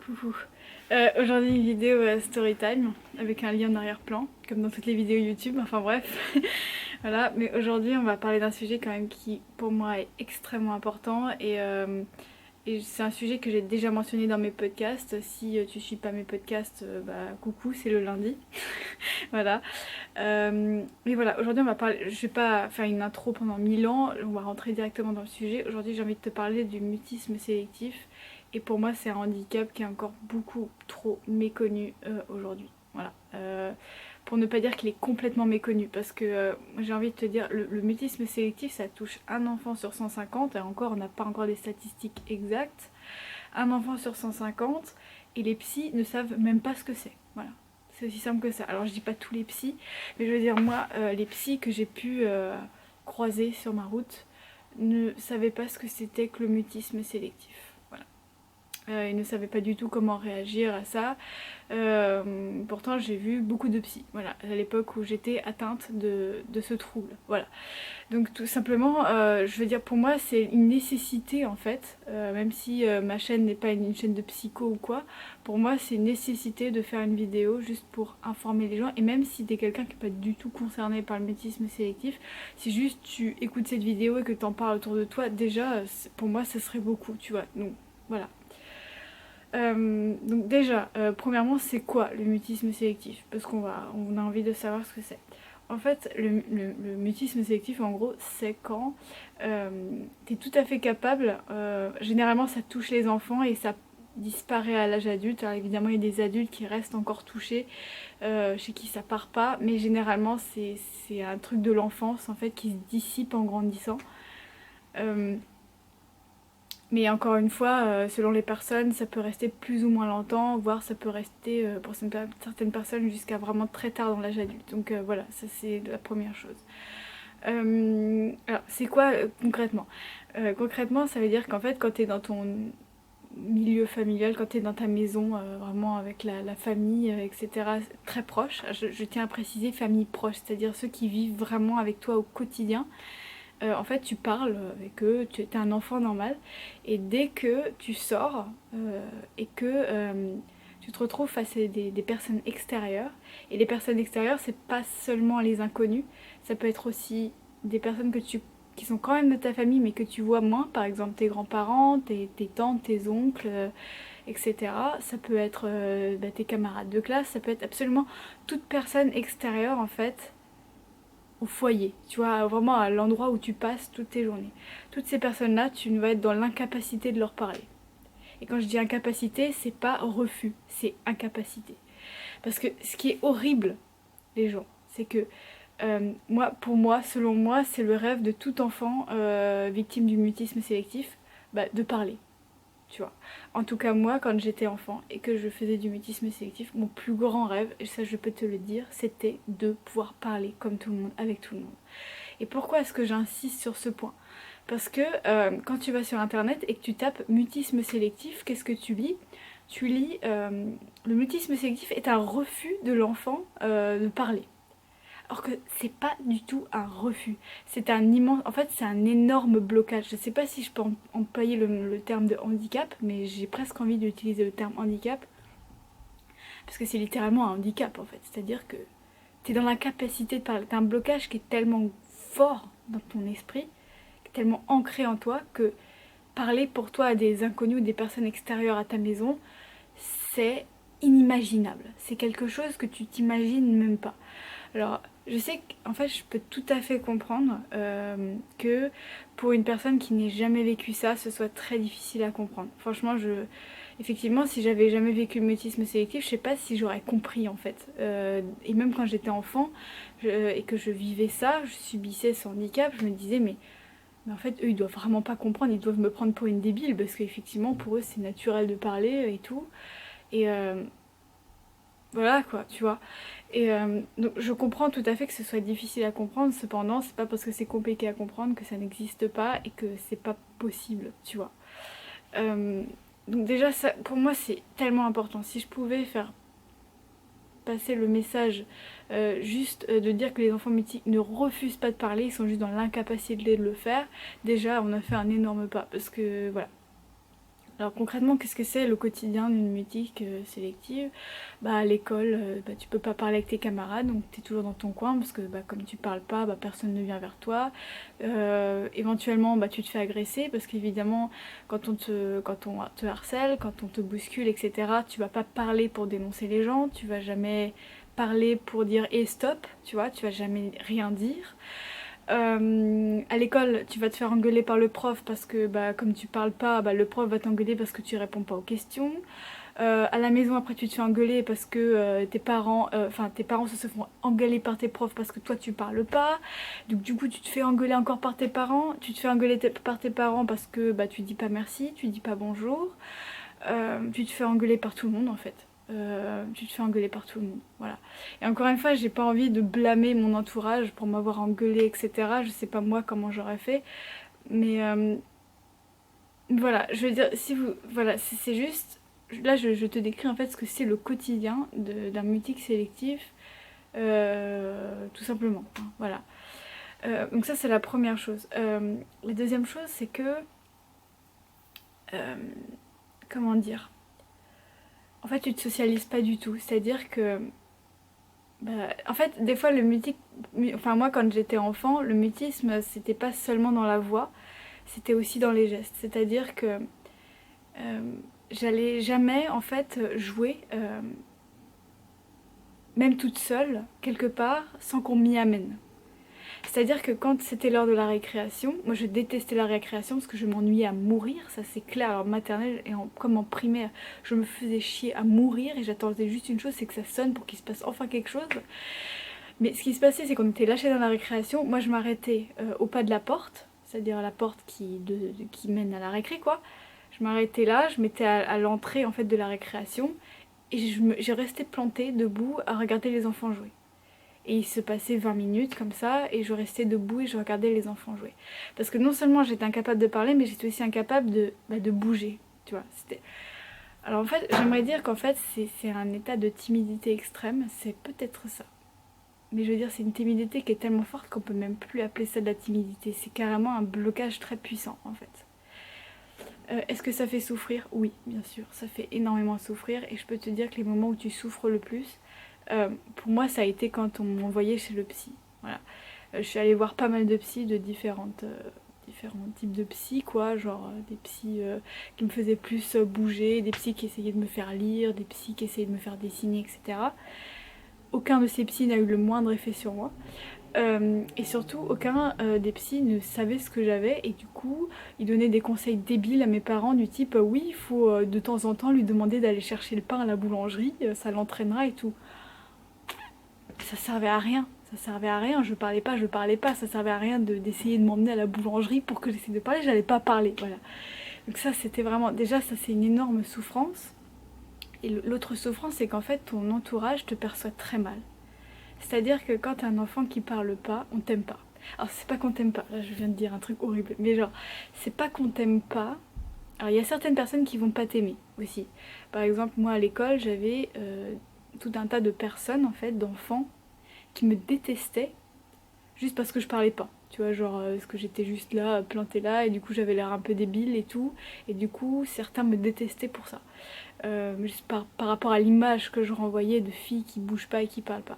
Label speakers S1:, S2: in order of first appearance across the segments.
S1: Coucou. Aujourd'hui une vidéo Storytime avec un lien en arrière-plan, comme dans toutes les vidéos YouTube, enfin bref. Voilà, mais aujourd'hui on va parler d'un sujet quand même qui pour moi est extrêmement important et c'est un sujet que j'ai déjà mentionné dans mes podcasts. Si tu suis pas mes podcasts, bah coucou, c'est le lundi. Voilà. Mais voilà, aujourd'hui on va parler, je vais pas faire une intro pendant 1000 ans, on va rentrer directement dans le sujet. Aujourd'hui j'ai envie de te parler du mutisme sélectif et pour moi c'est un handicap qui est encore beaucoup trop méconnu aujourd'hui. Voilà. Pour ne pas dire qu'il est complètement méconnu parce que j'ai envie de te dire le mutisme sélectif ça touche un enfant sur 150 et encore on n'a pas encore des statistiques exactes. Un enfant sur 150 et les psys ne savent même pas ce que c'est. Voilà. C'est aussi simple que ça. Alors je dis pas tous les psys, mais je veux dire moi, les psys que j'ai pu croiser sur ma route ne savaient pas ce que c'était que le mutisme sélectif. Voilà. Ils ne savaient pas du tout comment réagir à ça. Pourtant j'ai vu beaucoup de psys, voilà, à l'époque où j'étais atteinte de ce trouble. Voilà. Donc tout simplement, je veux dire pour moi c'est une nécessité en fait, même si ma chaîne n'est pas une chaîne de psycho ou quoi, pour moi c'est une nécessité de faire une vidéo juste pour informer les gens et même si t'es quelqu'un qui n'est pas du tout concerné par le mutisme sélectif, si juste tu écoutes cette vidéo et que t'en parles autour de toi, déjà pour moi ça serait beaucoup, tu vois, donc voilà. Donc déjà, premièrement c'est quoi le mutisme sélectif? Parce on a envie de savoir ce que c'est. En fait, le mutisme sélectif, en gros, c'est quand tu es tout à fait capable, généralement ça touche les enfants et ça disparaît à l'âge adulte. Alors évidemment, il y a des adultes qui restent encore touchés, chez qui ça part pas, mais généralement c'est un truc de l'enfance en fait qui se dissipe en grandissant. Euh, mais encore une fois, selon les personnes, ça peut rester plus ou moins longtemps, voire ça peut rester pour certaines personnes jusqu'à vraiment très tard dans l'âge adulte. Donc voilà, ça c'est la première chose. Alors c'est quoi concrètement? Concrètement, ça veut dire qu'en fait, quand tu es dans ton milieu familial, quand tu es dans ta maison, vraiment avec la famille, etc., très proche, je tiens à préciser famille proche, c'est-à-dire ceux qui vivent vraiment avec toi au quotidien. En fait tu parles avec eux, tu es un enfant normal et dès que tu sors et que tu te retrouves face à des personnes extérieures, et les personnes extérieures c'est pas seulement les inconnus, ça peut être aussi des personnes qui sont quand même de ta famille mais que tu vois moins, par exemple tes grands-parents, tes tantes, tes oncles, etc. Ça peut être tes camarades de classe, ça peut être absolument toute personne extérieure en fait au foyer, tu vois, vraiment à l'endroit où tu passes toutes tes journées. Toutes ces personnes-là, tu vas être dans l'incapacité de leur parler. Et quand je dis incapacité, c'est pas refus, c'est incapacité. Parce que ce qui est horrible, les gens, c'est que pour moi, selon moi, c'est le rêve de tout enfant victime du mutisme sélectif, de parler, tu vois. En tout cas moi quand j'étais enfant et que je faisais du mutisme sélectif, mon plus grand rêve, et ça je peux te le dire, c'était de pouvoir parler comme tout le monde, avec tout le monde. Et pourquoi est-ce que j'insiste sur ce point? Parce que quand tu vas sur internet et que tu tapes mutisme sélectif, qu'est-ce que tu lis? Tu lis le mutisme sélectif est un refus de l'enfant de parler. Alors que c'est pas du tout un refus. C'est un immense. En fait, c'est un énorme blocage. Je sais pas si je peux employer le terme de handicap, mais j'ai presque envie d'utiliser le terme handicap. Parce que c'est littéralement un handicap en fait. C'est-à-dire que t'es dans l'incapacité de parler. T'as un blocage qui est tellement fort dans ton esprit, qui est tellement ancré en toi, que parler pour toi à des inconnus ou des personnes extérieures à ta maison, c'est inimaginable. C'est quelque chose que tu t'imagines même pas. Alors, je sais qu'en fait, je peux tout à fait comprendre que pour une personne qui n'ait jamais vécu ça, ce soit très difficile à comprendre. Franchement, effectivement, si j'avais jamais vécu le mutisme sélectif, je sais pas si j'aurais compris en fait. Et même quand j'étais enfant et que je vivais ça, je subissais ce handicap, je me disais mais en fait, eux, ils doivent vraiment pas comprendre, ils doivent me prendre pour une débile parce qu'effectivement, pour eux, c'est naturel de parler et tout. Et voilà quoi, tu vois. Et donc je comprends tout à fait que ce soit difficile à comprendre, cependant c'est pas parce que c'est compliqué à comprendre que ça n'existe pas et que c'est pas possible, tu vois. Euh, donc déjà ça, pour moi c'est tellement important. Si je pouvais faire passer le message juste de dire que les enfants mutiques ne refusent pas de parler, ils sont juste dans l'incapacité de le faire, déjà on a fait un énorme pas parce que voilà. Alors concrètement, qu'est-ce que c'est le quotidien d'une mutique sélective? Bah à l'école, tu peux pas parler avec tes camarades, donc tu es toujours dans ton coin parce que comme tu parles pas, personne ne vient vers toi. Éventuellement, tu te fais agresser parce qu'évidemment, quand on te harcèle, quand on te bouscule, etc., tu vas pas parler pour dénoncer les gens, tu vas jamais parler pour dire et stop, tu vois, tu vas jamais rien dire. À l'école, tu vas te faire engueuler par le prof parce que comme tu parles pas, le prof va t'engueuler parce que tu réponds pas aux questions. À la maison, après, tu te fais engueuler parce que tes parents se font engueuler par tes profs parce que toi tu parles pas. Donc du coup, tu te fais engueuler encore par tes parents. Tu te fais engueuler par tes parents parce que tu dis pas merci, tu dis pas bonjour. Tu te fais engueuler par tout le monde en fait. Tu te fais engueuler par tout le monde, voilà. Et encore une fois, j'ai pas envie de blâmer mon entourage pour m'avoir engueulé, etc. Je sais pas moi comment j'aurais fait, mais voilà, je veux dire, si vous, voilà, c'est juste, là je te décris en fait ce que c'est le quotidien d'un mutique sélectif, tout simplement, hein, voilà. Donc ça c'est la première chose. La deuxième chose c'est que, comment dire, en fait tu te socialises pas du tout, c'est-à-dire que en fait, des fois, enfin moi, quand j'étais enfant, le mutisme, c'était pas seulement dans la voix, c'était aussi dans les gestes. C'est-à-dire que j'allais jamais, en fait, jouer, même toute seule, quelque part, sans qu'on m'y amène. C'est-à-dire que quand c'était l'heure de la récréation, moi je détestais la récréation parce que je m'ennuyais à mourir, ça c'est clair. Alors maternelle et comme en primaire, je me faisais chier à mourir et j'attendais juste une chose, c'est que ça sonne pour qu'il se passe enfin quelque chose. Mais ce qui se passait, c'est qu'on était lâchés dans la récréation. Moi, je m'arrêtais au pas de la porte, c'est-à-dire la porte qui mène à la récré, quoi. Je m'arrêtais là, je m'étais à l'entrée en fait de la récréation et je restais plantée debout à regarder les enfants jouer. Et il se passait 20 minutes comme ça et je restais debout et je regardais les enfants jouer. Parce que non seulement j'étais incapable de parler, mais j'étais aussi incapable de bouger. Tu vois, c'était... Alors en fait, j'aimerais dire qu'en fait, c'est un état de timidité extrême, c'est peut-être ça. Mais je veux dire, c'est une timidité qui est tellement forte qu'on peut même plus appeler ça de la timidité. C'est carrément un blocage très puissant en fait. Est-ce que ça fait souffrir? Oui, bien sûr, ça fait énormément souffrir. Et je peux te dire que les moments où tu souffres le plus, pour moi, ça a été quand on m'envoyait chez le psy. Voilà. Je suis allée voir pas mal de psys de différents types de psys, quoi. Genre des psys qui me faisaient plus bouger, des psys qui essayaient de me faire lire, des psys qui essayaient de me faire dessiner, etc. Aucun de ces psys n'a eu le moindre effet sur moi. Et surtout, aucun des psys ne savait ce que j'avais et du coup, ils donnaient des conseils débiles à mes parents du type oui, il faut de temps en temps lui demander d'aller chercher le pain à la boulangerie, ça l'entraînera et tout. Ça servait à rien. Ça servait à rien, je parlais pas, ça servait à rien d'essayer de m'emmener à la boulangerie pour que j'essaie de parler, j'allais pas parler, voilà. Donc ça c'était vraiment, déjà ça c'est une énorme souffrance. Et l'autre souffrance c'est qu'en fait ton entourage te perçoit très mal. C'est-à-dire que quand t'as un enfant qui parle pas, on t'aime pas. Alors c'est pas qu'on t'aime pas, là je viens de dire un truc horrible, mais genre, c'est pas qu'on t'aime pas. Alors il y a certaines personnes qui vont pas t'aimer aussi. Par exemple, moi à l'école, j'avais tout un tas de personnes, en fait, d'enfants, qui me détestaient juste parce que je parlais pas. Tu vois, genre, parce que j'étais juste là, plantée là, et du coup j'avais l'air un peu débile et tout. Et du coup, certains me détestaient pour ça. Juste par rapport à l'image que je renvoyais de filles qui bougent pas et qui parlent pas.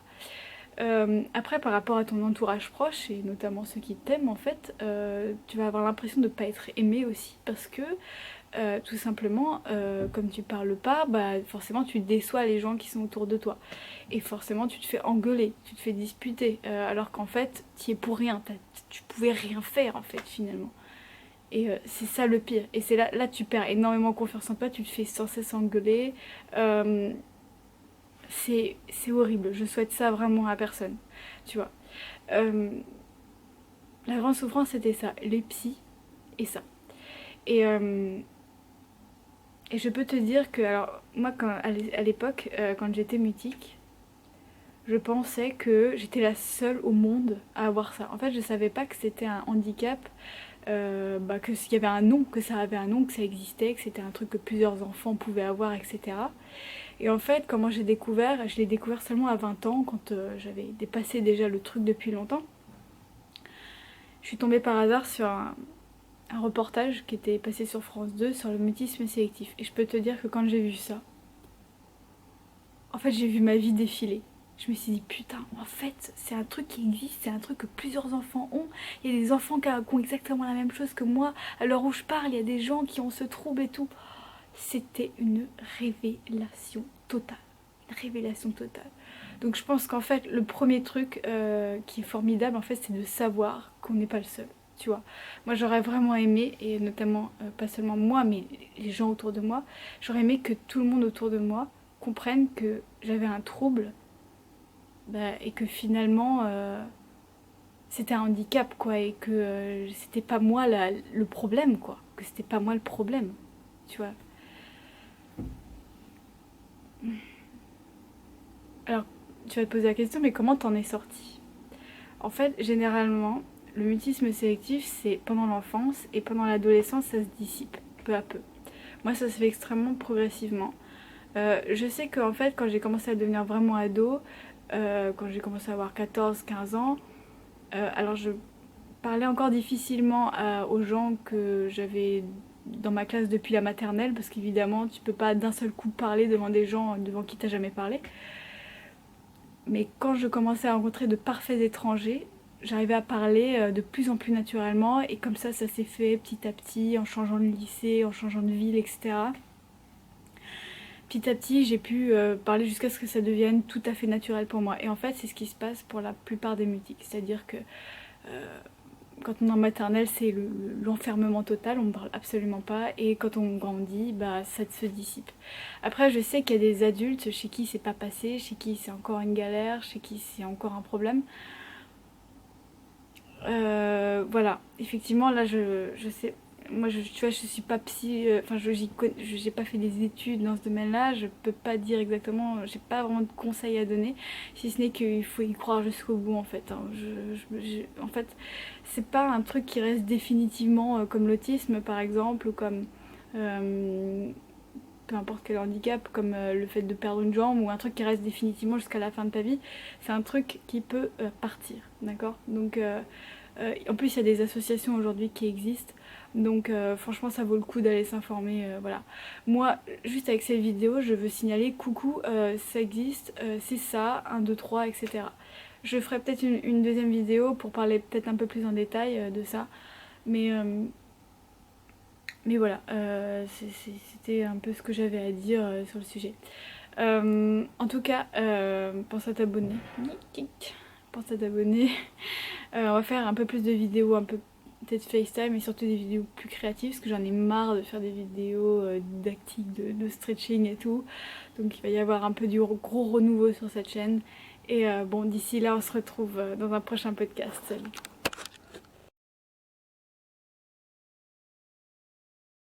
S1: Après, par rapport à ton entourage proche, et notamment ceux qui t'aiment, en fait, tu vas avoir l'impression de ne pas être aimé aussi, parce que, tout simplement, comme tu parles pas, forcément tu déçois les gens qui sont autour de toi. Et forcément tu te fais engueuler, tu te fais disputer, alors qu'en fait, tu es pour rien, tu pouvais rien faire, en fait, finalement. Et c'est ça le pire. Et c'est là tu perds énormément confiance en toi, tu te fais sans cesse engueuler. C'est horrible, je souhaite ça vraiment à personne, tu vois. Euh, la grande souffrance c'était ça, les psys et ça. Et, euh, et je peux te dire que, alors moi à l'époque, quand j'étais mutique, je pensais que j'étais la seule au monde à avoir ça. En fait je savais pas que c'était un handicap, qu'il y avait un nom, que ça avait un nom, que ça existait, que c'était un truc que plusieurs enfants pouvaient avoir, etc. Et en fait, comment j'ai découvert, je l'ai découvert seulement à 20 ans, quand j'avais dépassé déjà le truc depuis longtemps. Je suis tombée par hasard sur un un reportage qui était passé sur France 2 sur le mutisme sélectif. Et je peux te dire que quand j'ai vu ça, en fait j'ai vu ma vie défiler. Je me suis dit putain, en fait c'est un truc qui existe, c'est un truc que plusieurs enfants ont. Il y a des enfants qui ont exactement la même chose que moi. À l'heure où je parle, il y a des gens qui ont ce trouble et tout. C'était une révélation totale. Une révélation totale. Donc je pense qu'en fait le premier truc qui est formidable en fait c'est de savoir qu'on n'est pas le seul. Tu vois, moi j'aurais vraiment aimé, et notamment pas seulement moi mais les gens autour de moi, j'aurais aimé que tout le monde autour de moi comprenne que j'avais un trouble, bah, et que finalement c'était un handicap quoi, et que c'était pas moi le problème quoi, que c'était pas moi le problème, tu vois. Alors tu vas te poser la question, mais comment t'en es sortie? En fait, généralement, le mutisme sélectif, c'est pendant l'enfance, et pendant l'adolescence, ça se dissipe peu à peu. Moi, ça se fait extrêmement progressivement. Je sais qu'en fait, quand j'ai commencé à devenir vraiment ado, quand j'ai commencé à avoir 14-15 ans, alors je parlais encore difficilement aux gens que j'avais dans ma classe depuis la maternelle, parce qu'évidemment, tu peux pas d'un seul coup parler devant des gens devant qui t'as jamais parlé. Mais quand je commençais à rencontrer de parfaits étrangers, j'arrivais à parler de plus en plus naturellement, et comme ça s'est fait petit à petit en changeant de lycée, en changeant de ville, etc. Petit à petit j'ai pu parler jusqu'à ce que ça devienne tout à fait naturel pour moi. Et en fait c'est ce qui se passe pour la plupart des mutiques, c'est-à-dire que quand on est en maternelle c'est l'enfermement total, on ne parle absolument pas, et quand on grandit bah ça se dissipe. Après je sais qu'il y a des adultes chez qui c'est pas passé, chez qui c'est encore une galère, chez qui c'est encore un problème. Voilà, effectivement là je sais, moi tu vois je suis pas psy, enfin j'ai pas fait des études dans ce domaine-là, je peux pas dire exactement, j'ai pas vraiment de conseils à donner, si ce n'est qu'il faut y croire jusqu'au bout en fait, hein. En fait c'est pas un truc qui reste définitivement comme l'autisme par exemple, ou comme euh, peu importe quel handicap, comme le fait de perdre une jambe, ou un truc qui reste définitivement jusqu'à la fin de ta vie. C'est un truc qui peut partir, d'accord. Donc en plus il y a des associations aujourd'hui qui existent, donc franchement ça vaut le coup d'aller s'informer, voilà. Moi juste avec cette vidéo je veux signaler coucou, ça existe, c'est ça, 1, 2, 3, etc. Je ferai peut-être une deuxième vidéo pour parler peut-être un peu plus en détail de ça, mais voilà, c'était un peu ce que j'avais à dire sur le sujet. En tout cas, pense à t'abonner. Pense à t'abonner. On va faire un peu plus de vidéos, un peu peut-être FaceTime, et surtout des vidéos plus créatives, parce que j'en ai marre de faire des vidéos didactiques, de stretching et tout. Donc il va y avoir un peu du gros renouveau sur cette chaîne. Et bon, d'ici là, on se retrouve dans un prochain podcast. Salut!